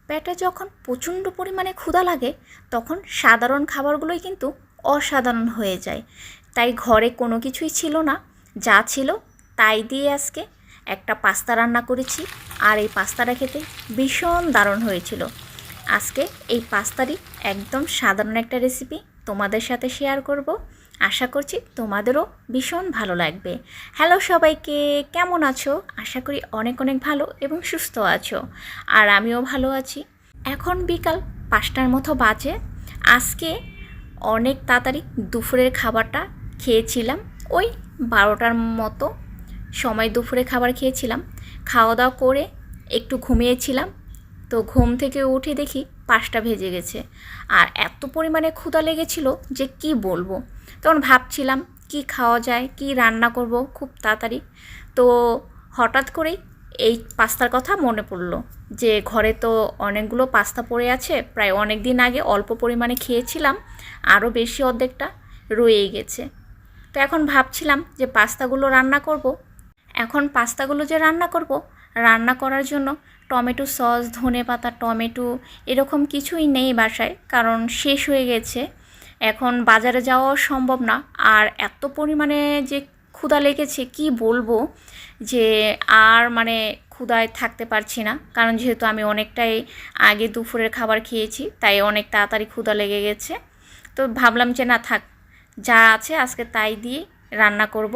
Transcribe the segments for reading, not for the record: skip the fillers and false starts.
পেটে যখন প্রচণ্ড পরিমাণে ক্ষুধা লাগে তখন সাধারণ খাবারগুলোই কিন্তু অসাধারণ হয়ে যায়। তাই ঘরে কোনো কিছুই ছিল না, যা ছিল তাই দিয়ে আজকে একটা পাস্তা রান্না করেছি। আর এই পাস্তাটা খেতে ভীষণ দারুণ হয়েছিল। আজকে এই পাস্তারই একদম সাধারণ একটা রেসিপি তোমাদের সাথে শেয়ার করব। আশা করছি তোমাদেরও ভীষণ ভালো লাগবে। হ্যালো সবাইকে, কেমন আছো? আশা করি অনেক অনেক ভালো এবং সুস্থ আছো। আর আমিও ভালো আছি। এখন বিকাল 5টার মতো বাজে। আজকে অনেক তাড়াতাড়ি দুপুরের খাবারটা খেয়েছিলাম, ওই 12টার মতো সময় দুপুরে খাবার খেয়েছিলাম। খাওয়া দাওয়া করে একটু ঘুমিয়েছিলাম, তো ঘুম থেকে উঠে দেখি 5টা বেজে গেছে। আর এত পরিমাণে ক্ষুধা লেগেছিল যে কি বলবো। তখন ভাবছিলাম কি খাওয়া যায়, কি রান্না করব খুব তাড়াতাড়ি। তো হঠাৎ করেই এই পাস্তার কথা মনে পড়লো যে ঘরে তো অনেকগুলো পাস্তা পড়ে আছে, প্রায় অনেক দিন আগে অল্প পরিমাণে খেয়েছিলাম, আরও বেশি অর্ধেকটা রয়েই গেছে। তো এখন ভাবছিলাম যে পাস্তাগুলো রান্না করব। এখন পাস্তাগুলো যে রান্না করার জন্য টমেটো সস, ধনেপাতা, টমেটো এরকম কিছুই নেই বাসায়, কারণ শেষ হয়ে গেছে। এখন বাজারে যাওয়াও সম্ভব না। আর এত পরিমাণে যে ক্ষুধা লেগেছে কি বলবো, যে আর ক্ষুধায় থাকতে পারছি না। কারণ যেহেতু আমি অনেকটাই আগে দুপুরের খাবার খেয়েছি, তাই অনেক তাড়াতাড়ি ক্ষুধা লেগে গেছে। তো ভাবলাম যে না থাক, যা আছে আজকে তাই দিয়ে রান্না করব।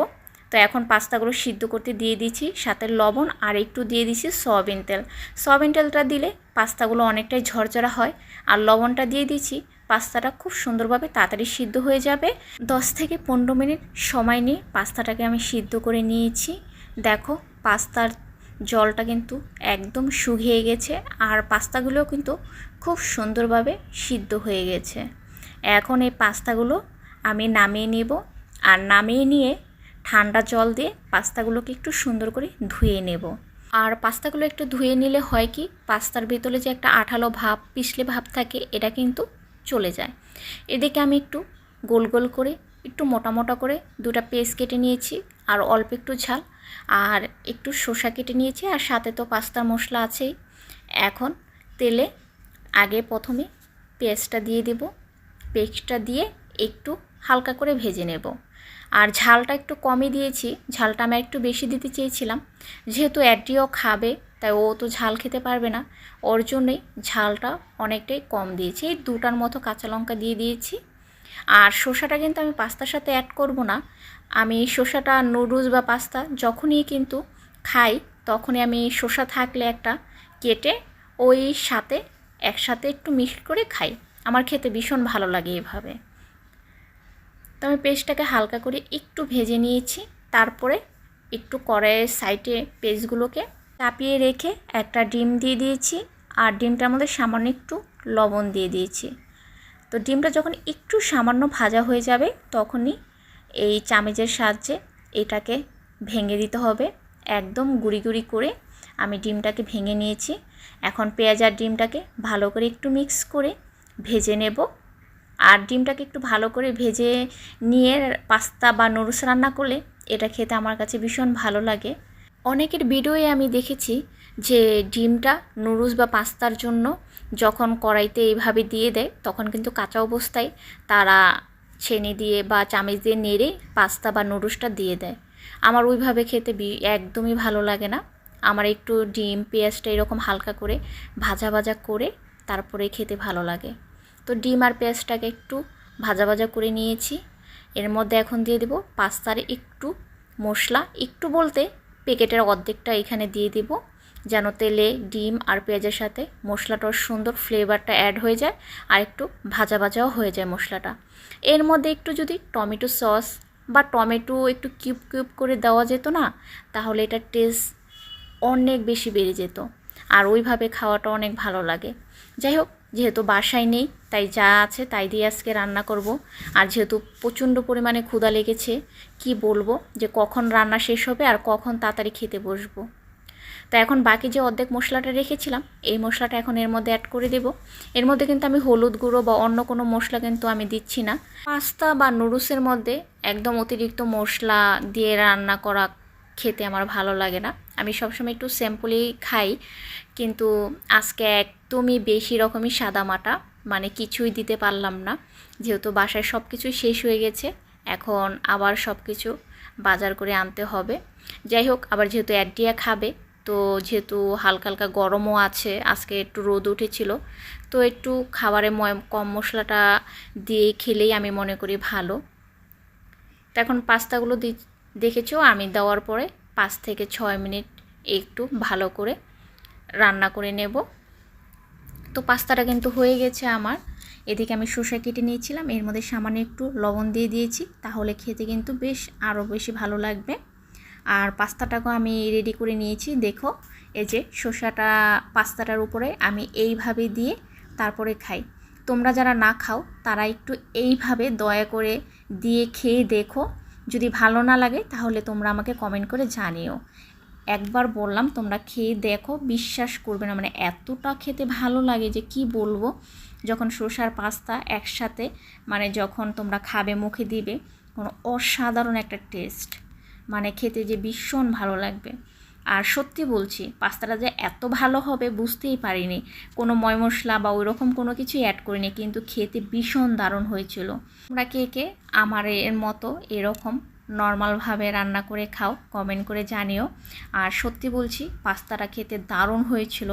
তো এখন পাস্তাগুলো সিদ্ধ করতে দিয়ে দিচ্ছি, সাথে লবণ আর একটু দিয়ে দিচ্ছি সয়াবিন তেল। সয়াবিন তেলটা দিলে পাস্তাগুলো অনেকটাই ঝরঝরা হয়। আর লবণটা দিয়ে দিচ্ছি, পাস্তাটা খুব সুন্দরভাবে তাড়াতাড়ি সিদ্ধ হয়ে যাবে। 10 থেকে 15 মিনিট সময় নিয়ে পাস্তাটাকে আমি সিদ্ধ করে নিয়েছি। দেখো পাস্তার জলটা কিন্তু একদম শুকিয়ে গেছে, আর পাস্তাগুলোও কিন্তু খুব সুন্দরভাবে সিদ্ধ হয়ে গেছে। এখন এই পাস্তাগুলো আমি নামিয়ে নেব। আর নামিয়ে নিয়ে ঠান্ডা জল দিয়ে পাস্তাগুলোকে একটু সুন্দর করে ধুয়ে নেব। আর পাস্তাগুলো একটু ধুয়ে নিলে হয় কি, পাস্তার ভিতরে যে একটা আঠালো ভাব, পিছলে ভাব থাকে, এটা কিন্তু চলে যায়। এদিকে আমি একটু গোল গোল করে, একটু মোটা মোটা করে দুটো পেঁয়াজ কেটে নিয়েছি, আর অল্প একটু ঝাল, আর একটু শসা কেটে নিয়েছি, আর সাথে তো পাস্তার মশলা আছেই। এখন তেলে আগে প্রথমে পেঁয়াজটা দিয়ে দেব। পেস্টটা দিয়ে একটু হালকা করে ভেজে নেব। আর ঝালটা একটু কমই দিয়েছি, ঝালটা আমি একটু বেশি দিতে চেয়েছিলাম। যেহেতু অ্যাড্রিও খাবে, তাই ও তো ঝাল খেতে পারবে না, ওর জন্যই ঝালটা অনেকটাই কম দিয়েছি। এই 2টার মতো কাঁচা লঙ্কা দিয়ে দিয়েছি। আর শসাটা কিন্তু আমি পাস্তার সাথে অ্যাড করব না। আমি শসাটা নুডলস বা পাস্তা যখনই কিন্তু খাই, তখনই আমি শসা থাকলে একটা কেটে ওই সাথে একসাথে একটু মিক্স করে খাই। আমার খেতে ভীষণ ভালো লাগে এভাবে। তো আমি পেস্টটাকে হালকা করে একটু ভেজে নিয়েছি। তারপরে একটু কড়াইয়ের সাইডে পেস্টগুলোকে চাপিয়ে রেখে একটা ডিম দিয়ে দিয়েছি। আর ডিমটার মধ্যে সামান্য একটু লবণ দিয়ে দিয়েছি। তো ডিমটা যখন একটু সামান্য ভাজা হয়ে যাবে, তখনই এই চামচের সাহায্যে এটাকে ভেঙে দিতে হবে। একদম গুঁড়ি গুঁড়ি করে আমি ডিমটাকে ভেঙে নিয়েছি। এখন পেঁয়াজ আর ডিমটাকে ভালো করে একটু মিক্স করে ভেজে নেব। আর ডিমটাকে একটু ভালো করে ভেজে নিয়ে পাস্তা বা নুডলস রান্না করলে এটা খেতে আমার কাছে ভীষণ ভালো লাগে। অনেকের ভিডিওয়ে আমি দেখেছি যে ডিমটা নুডলস বা পাস্তার জন্য যখন কড়াইতে এইভাবে দিয়ে দেয়, তখন কিন্তু কাঁচা অবস্থায় তারা ছেনি দিয়ে বা চামচ দিয়ে নেড়ে পাস্তা বা নুডলসটা দিয়ে দেয়। আমার ওইভাবে খেতে একদমই ভালো লাগে না। আমার একটু ডিম পেঁয়াজটা এরকম হালকা করে ভাজা ভাজা করে তারপরে খেতে ভালো লাগে। তো ডিম আর পেঁয়াজটাকে একটু ভাজা ভাজা করে নিয়েছি। এর মধ্যে এখন দিয়ে দেব পাস্তার একটু মশলা, একটু বলতে প্যাকেটের অর্ধেকটা এখানে দিয়ে দেব, যেন তেলে ডিম আর পেঁয়াজের সাথে মশলাটার সুন্দর ফ্লেভারটা অ্যাড হয়ে যায়, আর একটু ভাজা ভাজাও হয়ে যায় মশলাটা। এর মধ্যে একটু যদি টমেটো সস বা টমেটো একটু কিউব কিউব করে দেওয়া যেত না, তাহলে এটার টেস্ট অনেক বেশি বেড়ে যেত। আর ওইভাবে খাওয়াটা অনেক ভালো লাগে। যাই হোক, যেহেতু বাসায় নেই, তাই যা আছে তাই দিয়ে আজকে রান্না করব। আর যেহেতু প্রচণ্ড পরিমাণে ক্ষুধা লেগেছে, কি বলবো যে কখন রান্না শেষ হবে আর কখন তাড়াতাড়ি খেতে বসবো। তো এখন বাকি যে অর্ধেক মশলাটা রেখেছিলাম, এই মশলাটা এখন এর মধ্যে অ্যাড করে দেব। এর মধ্যে কিন্তু আমি হলুদ গুঁড়ো বা অন্য কোনো মশলা কিন্তু আমি দিচ্ছি না। পাস্তা বা নুডলসের মধ্যে একদম অতিরিক্ত মশলা দিয়ে রান্না করা খেতে আমার ভালো লাগে না। আমি সবসময় একটু সিম্পলি খাই, কিন্তু আজকে একদমই বেশি রকমই সাদামাটা, মানে কিছুই দিতে পারলাম না, যেহেতু বাসায় সব কিছুই শেষ হয়ে গেছে। এখন আবার সব কিছু বাজার করে আনতে হবে। যাই হোক, আবার যেহেতু অ্যাডিয়া খাবে, তো যেহেতু হালকা হালকা গরমও আছে, আজকে একটু রোদ উঠেছিল, তো একটু খাবারে কম মশলাটা দিয়ে খেলেই আমি মনে করি ভালো। তো এখন পাস্তাগুলো দেখেছো আমি দেওয়ার পরে 5 থেকে 6 মিনিট একটু ভালো করে রান্না করে নেব। তো পাস্তাটা কিন্তু হয়ে গেছে আমার। এদিকে আমি শসা কেটে নিয়েছিলাম, এর মধ্যে সামান্য একটু লবণ দিয়ে দিয়েছি, তাহলে খেতে কিন্তু বেশ আরও বেশি ভালো লাগবে। আর পাস্তাটাকেও আমি রেডি করে নিয়েছি। দেখো, এই যে শসাটা পাস্তাটার উপরে আমি এইভাবে দিয়ে তারপরে খাই। তোমরা যারা না খাও তারা একটু এইভাবে দয়া করে দিয়ে খেয়ে দেখো। যদি ভালো না লাগে তাহলে তোমরা আমাকে কমেন্ট করে জানিও। একবার বললাম, তোমরা খেয়ে দেখো, বিশ্বাস করবে না, মানে এতটা খেতে ভালো লাগে যে কি বলবো। যখন শসার পাস্তা একসাথে, মানে যখন তোমরা খাবে, মুখে দিবে, কোনো অসাধারণ একটা টেস্ট, মানে খেতে যে ভীষণ ভালো লাগবে। আর সত্যি বলছি, পাস্তাটা যে এত ভালো হবে বুঝতেই পারিনি, কোনো ময় মশলা বা ওইরকম কোনো কিছুই অ্যাড করিনি, কিন্তু খেতে ভীষণ দারুণ হয়েছিল। তোমরা কে কে আমার এর মতো এরকম নর্মালভাবে রান্না করে খাও, কমেন্ট করে জানিও। আর সত্যি বলছি, পাস্তাটা খেতে দারুণ হয়েছিল,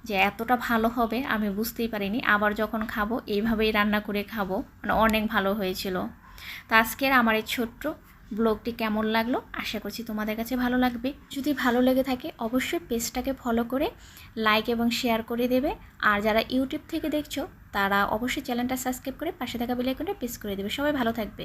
যে এতটা ভালো হবে আমি বুঝতেই পারিনি। আবার যখন খাবো এইভাবেই রান্না করে খাবো, মানে অনেক ভালো হয়েছিল। তো আজকের আমার এই ছোট্ট ব্লগটি কেমন লাগলো, আশা করছি তোমাদের কাছে ভালো লাগবে। যদি ভালো লেগে থাকে অবশ্যই পেজটাকে ফলো করে লাইক এবং শেয়ার করে দেবে। আর যারা ইউটিউব থেকে দেখছো তারা অবশ্যই চ্যানেলটা সাবস্ক্রাইব করে পাশে থাকা বেল আইকনটা প্রেস করে দেবে। সবাই ভালো থাকবে।